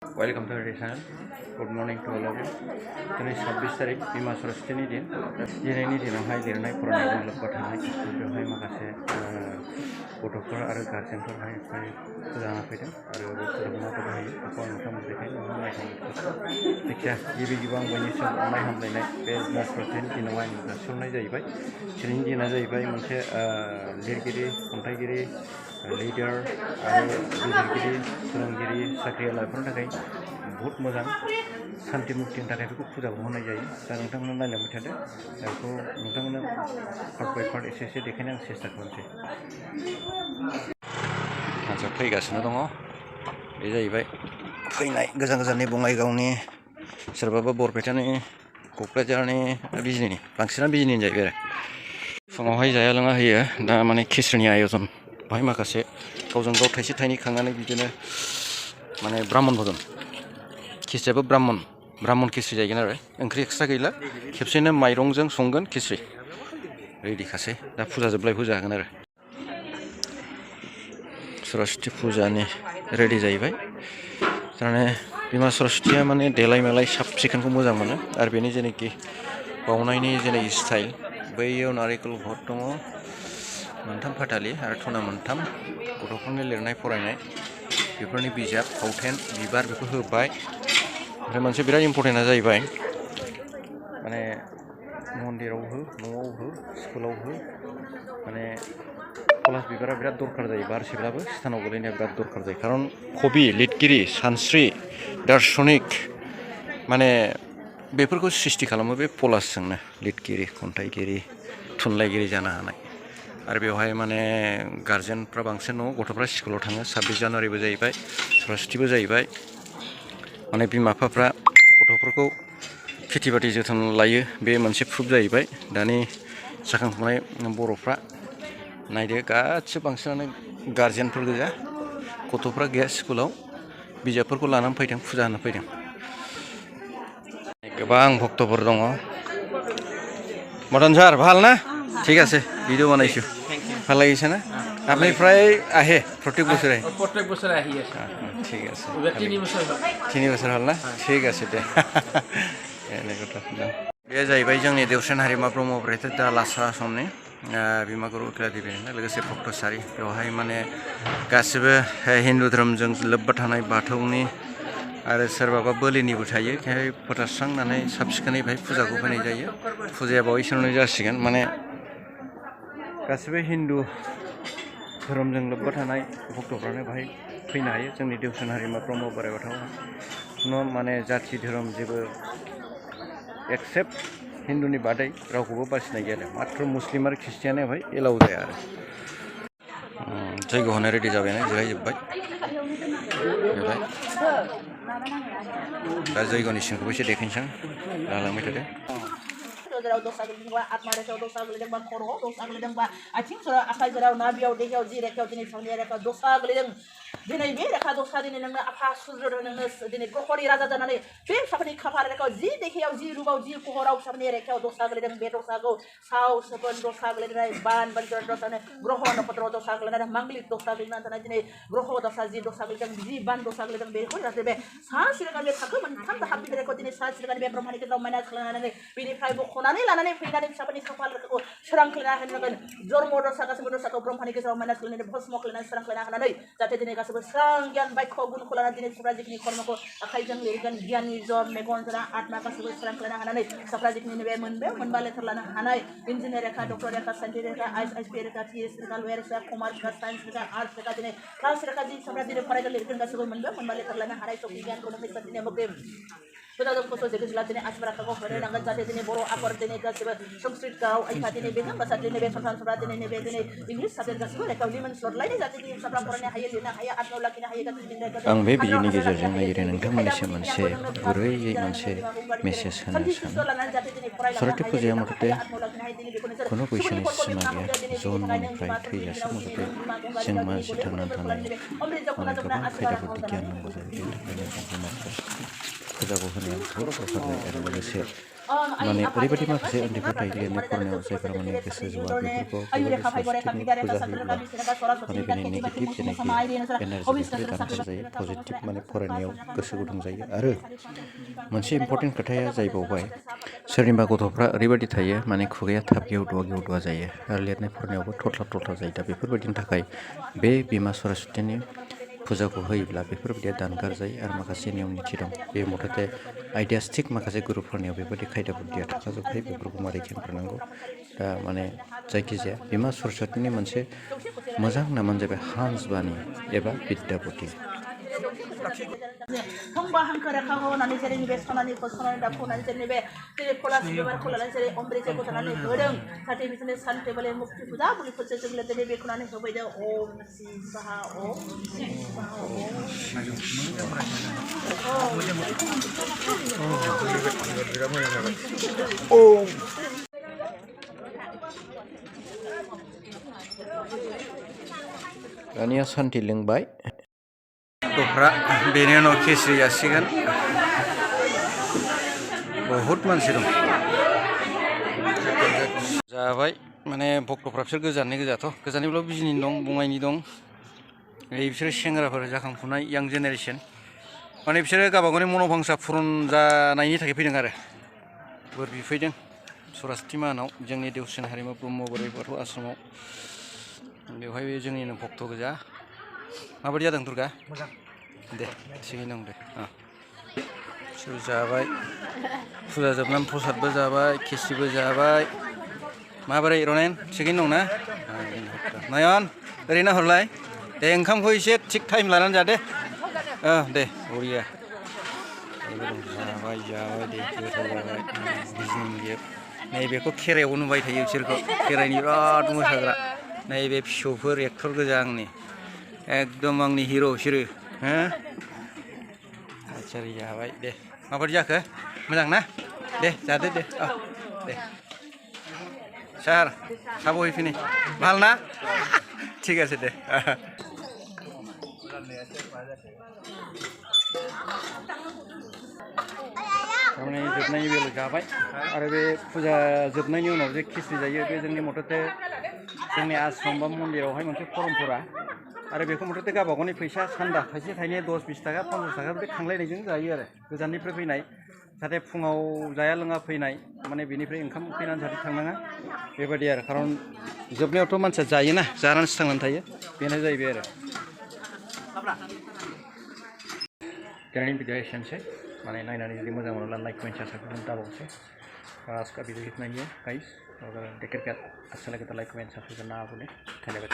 Welcome to our channel. Good morning to all of you. दिनै 26 तारिख बिमा सरस्वतीनि दिन दिनैनि दिनावहाय लिरनाय फरायनायजों लोब्बा थानाय बेवहाय माखासे गथ'फोर आरो गार्जेनफोरहाय फुजा जाना फैदों आरो बे फुजाखौ माबोरै होयो बेखौ आं नोंथांमोन देखायनो नायखांबाय। जायखिया गिबि आं बयनिसिम अननाय हामलायनाय बे बिमा सरस्वतीनि दिनावहाय आं जासिहरनाय जाहैबाय। दिनैनि दिना जाहैबाय मोनसे लिरगिरि, खन्थाइगिरि, लिडार आरो बिजिरगिरि, फोरोंगिरि, साख्रियालाफोरनि थाखाय बहुत मोजां शान्ति मुक्तिनि थाखाय बेखौ फुजाखौ होनाय जायो। दा नोंथांमोना नायलांबाय थादो। दा बेखौ नोंथांमोना पार्ट बाय पार्ट एसे देखायनो आं सेस्था खालामसै। आच्चा फैगासिनो दङ। बे जाहैबाय फैनाय गोजान गोजाननि बङाइगावनि, सोरबाबा बरपेटानि, क'क्राझारनि, बिजनीनि, बांसिनानो बिजनीनि जाहैबाय आरो। फुङावहाय जाया लोङा होयो। दा माने खिस्रिनि आयजन बाहाय माखासे गावजों गाव थाइसे थाइनै खांनानै बिदिनो माने ब्राह्मण भजन, खिस्रियाबो ब्राह्मण खिस्रि जाहैगोन आरो ओंख्रि एक्सट्रा गैला, खेबसेनो माइरंजों संगोन खिस्रि रेडिखासै। दा फुजा जोबलाय फुजा होगोन आरो सरस्वती फुजानि रेडि जाहैबाय। थारमाने बिमा सरस्वतीया माने देलाय मालाय साब सिखोनखौ मोजां मोनो आरो बेनि जेनाखि बावनायनि जेनाखि स्टाइल, बैयाव नारेंखल घट दङ, मोनथाम फाथालि आरो धुना मोनथाम, गथ'फोरनि लिरनाय फरायनाय बेफोरनि बिजाब, फावथेन, बिबार बेखौ होबाय। ओमफ्राय मोनसे बिराद इम्परटेन्टआ जाहैबाय माने मन्दिराव हो, न'आव हो, स्कुलाव हो, माने पलास बिबारा बिराद दरखार जायो। बारसेब्लाबो स्थानाव गोलैनाया बिराद दरखार जायो। खारन कबि, लिरगिरि, सानस्रि, दार्शनिक माने बेफोरखौ सृष्टि खालामो बे पलासजोंनो। लिरगिरि, खन्थाइगिरि, थुनलाइगिरि जानो हानाय। आरो बेवहाय माने गार्जेनफ्रा बांसिन दङ, गथ'फ्रा स्कुलाव थाङो। 26 जानुवारिबो जाहैबाय, सरस्वतीबो जाहैबाय। माने बिमा बिफाफ्रा गथ'फोरखौ खेथि बाथि जोथोन लायो, बे मोनसे प्रुफ जाहैबाय। दानि जाखांफुनाय बर'फ्रा नायदो, गासिबो बांसिनानो गार्जेनफोर गोजा, गथ'फ्रा गैया स्कुलाव, बिजाबफोरखौ लानानै फैदों, फुजा होनो फैदों। गोबां भक्तफोर दङ। मदन सर ভাল ना? ঠিক আছে, ভিডিও বনাইছো, ভাল লাগিছে না? আপনি প্রায় আহে প্রত্যেক বছরে? প্রত্যেক বছরে আহি আছে। ঠিক আছে, এবার 3 বছর হল। 3 বছর হল না? ঠিক আছে দে। बे जाहैबाय जोंनि देवस्रोन हारिमा ब्रह्म ब्रैथो दालासा आश्रमनि बिमा गुरु उथुला देबीनि लोगोसे भक्तसारि। बेवहाय माने गासिबो हिन्दु धोरोमजों लोब्बा थानाय बाथौनि आरो सोरबाबा बोलिनिबो थायो। बेहाय फोथारस्रांनानै साब सिखोनै बेहाय फुजाखौ होनाय जायो। फुजाया बावैसोनो जासिगोन। माने गासिबो हिन्दु धोरोमजों लोब्बा थानाय भक्तफ्रानो बेहाय फैनो हायो। जोंनि देवस्रोन हारिमा ब्रह्म बोराइ बाथौआव माने जाथि धोरोम जेबो एक्सेप्ट हिन्दुनि बादै रावखौबो बासिनाय गैया। मात्र मुस्लिम आरो ख्रिस्टियाना बेवहाय एलाउ जाया आरो। जयग' होनो रेडि जाबायानो, जिरायजोब्बाय। बेवहाय दा जयग'नि सिनखौबो एसे देखायनोसै आं, लालांबाय थादो। जेराव दसा गोलैदोंबा आत्मा रेखायाव दसा गोलैदोंबा खर'आव दसा गोलैदोंबा आथिं जेराव आखाइ जेराव नाभियाव देहायाव जि रेखायाव दिनै सावनि रेखायाव दसा गोलैदों, दिनै बे रेखा दसा दिनै नोंनो आफा सुज्रदों, नोंनो दिनै ग्रहनि राजा जानानै बे फिसाफोरनि खाफाल रेखायाव जि देहायाव जि रुबाव जि खहराव फिसाफोरनि रेखायाव दसा गोलैदों, बे दसाखौ साव सोबोन दसा गोलैनाय, बान बानजर दसा ग्रह नक्षत्र दसा गोलैनाय, मांगलिक दसा गोलैनानै थानाय दिनै ग्रह दसा जि दसा गोलैदों, जि बान दसा गोलैदों, बेखौ जाहाथे बे सा सिरिकानि बे थाखो मोनथाम दाहाबनि रेखायाव दिनै सा सिरिकानि बे ब्रह्मानि गेजेराव माइनास खालामनानै बेनिफ्राय बख'नानै लानानै फैनानै फिसाफोरनि खाफाल रेखाखौ सोरां खालायना होनांगोन। जन्म दसा गासैबो दसाखौ ब्रह्मानि गेजेराव माइनास खालामनानै भस्म खालायनानै सोरां खालायना होनानै जाहाथे दिनै गासैबो स्रां गियान बायख' गुनखौ लानानै दिनै फिसाफ्रा जिखिनि कर्मखौ आखाइजों लिरगोन, गियाननि जब मेगन जना आत्मा गासैबो सोरां खालायना होनानै फिसाफ्रा जिखिनि बे मोनबा लेटार लानो हानाय इन्जिनियार रेखा, डक्टर रेखा, साइन्टिस्ट रेखा, आइएसपि रेखा, टीएस रेखा, लयार रेखा, कमार्स रेखा, साइन्स रेखा, आर्ट्स रेखा, दिनै क्लास रेखा जि फिसाफ्रा दिनै फरायगोन लिरगोन गासैबो मोनबा लेटार लानो हानाय सक्ति गियानखौनो फैसा दिनै मोग्रिम गोदाजों खस्थ' जेखौ जिल्ला दिनै आसिबाराखाखौ होनांगोन जाहाथे दिनै बर' आखर दिनै गासिबो संस्कृत गाव आइफा दिनै बेजों बासा दिनै बे सन्तानफोरा दिनै नैबे दिनै इंलिस साबजेक्ट गासिबो रेखायाव लिमोन स्लटलायनाय जाहाथे दिनै फिसाफ्रा फरायनो हायो, लिरनो हायो, आत्मायाव लाखिनो हायो गासैबो। आं बे भिडिअनि गेजेरजों नागिरो नोंथांमोननिसिम मोनसे गुरैयै मोनसे मेसेज होनो सानो। सरस्वती फुजाया मथथे खुनु बैसोनि सिमा गैया। जन्मनिफ्राय थैजासिम मथथे जों मानसि थांनानै थानायाव माने गोबां खायदा बुद्धि गियान नांगौ जायो। बेनि थाखायनो जों बिमा सरस्वती फुजाखौ होनाया बहुद दरखार जायो। आरो लोगोसे माने ओरैबायदि माखासे उन्दैफोर थायो लिरनाय फरायनायाव जायफोरा माने गोसो ज'आ बेफोरखौ बेबायदि सरासतिनि फुजा होयोब्ला माने बेनि नेगेटिभ जेनाखि एनार्जि बेफोरो दानगार जायो पजिटिभ माने फरायनायाव गोसो गुदुं जायो आरो मोनसे इम्परटेन्ट खोथाया जाहैबावबाय सोरनिबा गथ'फ्रा ओरैबायदि थायो माने खुगाया थाब गेवदुआ जायो आरो लिरनाय फरायनायावबो थरथ्ला जायो दा बेफोरबायदिनि थाखाय बे बिमा सरासतिनि फुजाखौ होयोब्ला बेफोरबायदिया दानगार जायो आरो माखासे नियम निथि दं बे मथथे आइडियास्टिक माखासे गुरुफोरनियाव बेबायदि खायदा बुद्धिया थाखाजोबखायो बेफोरखौ मारै खेंफोरनांगौ दा माने जायखिजाया बिमा सरस्वतीनि मोनसे मोजां नामानो जाबाय हांस बानि एबा Vidyapati Hongba hankara kaho nani jere ni besonani kosonani da konani jere be jere kola sibar kola nani jere ombre jere kotanani godeng kate bisne sante bale mukti puja buli putse jere jere be konani hobe da om sibaha om om दानिया सान्थि लोंबाय गथ'फ्रा बेनि उनाव खिस्रि जासिगोन बहुद मानसि दं जाबाय माने भक्तफ्रा बिसोर गोजाननि गोजाथ' गोजाननिब्लाबो बिजनि दं बङाइनि दं बिसोरो सेंग्राफोर जाखांफुनाय यां जेनेरेसन माने बिसोरो गावबा गावनि मन'बांसा फुरन जानायनि थाखाय फैदों आरो बोर बिफैदों सरासति मानाव जोंनि देवसिन हारिमु ब्रह्म बोराइ बाथौ आश्रमाव बेवहाय जोंनिनो भक्त गोजा माबायदि जादों दुर्गा मोजां दे थिगैनो दं दे बिसोर जाबाय फुजा जोबनानै प्रसादबो जाबाय खिसिबो जाबाय माबोरै रनेन थिगैनो दं ना नयन ओरैनो हरलाय दे ओंखामखौ एसे थिग टाइम लानानै जादे दे बरिया जाबाय दे गोथाव जाबाय बिजनि नैबेखौ खेराइयाव नुबाय थायो बिसोरखौ खेराइनि बिराद मोसाग्रा नैबे फिसौफोर एक्टर गोजा आंनि एकदम आंनि हिर' बिसोरो हो आचारि जाबाय दे माबायदि जाखो मोजां ना दे जादो दे दे सार साब हैफिनि ভাল ना ঠিক আছে दे थारमाने जोबनायनि बेलायाव जाबाय आरो बे फुजा जोबनायनि उनाव जे खिस्रि जायो बे जोंनि मथथे जोंनि आश्रम बा मन्दिरावहाय मोनसे परम्परा आरो बेखौ मथथे गावबा गावनि फैसा सान्दा थाइसे थाइनै 10-20 थाखा 50 थाखा बे खांलायनायजों जायो आरो गोजाननिफ्राय फैनाय जाहाथे फुङाव जाया लोङा फैनाय माने बेनिफ्राय ओंखाम उखैनानै जाहाथे थांनाङा बेबायदि आरो खारन जोबनायावथ' मानसिया जायोना जानानैसो थांनानै थायो बेनो जाहैबाय आरो दिनैनि भिडिअ एसेनोसै माने नायनानै जुदि मोजां मोनोब्ला लाइक कमेन्ट साबस्क्राइब दाबावसै आज का वीडियो इतना ही है गाइस अगर देख करके अच्छा लगे तो लाइक कमेंट सब्सक्राइब करना आप बोले धन्यवाद।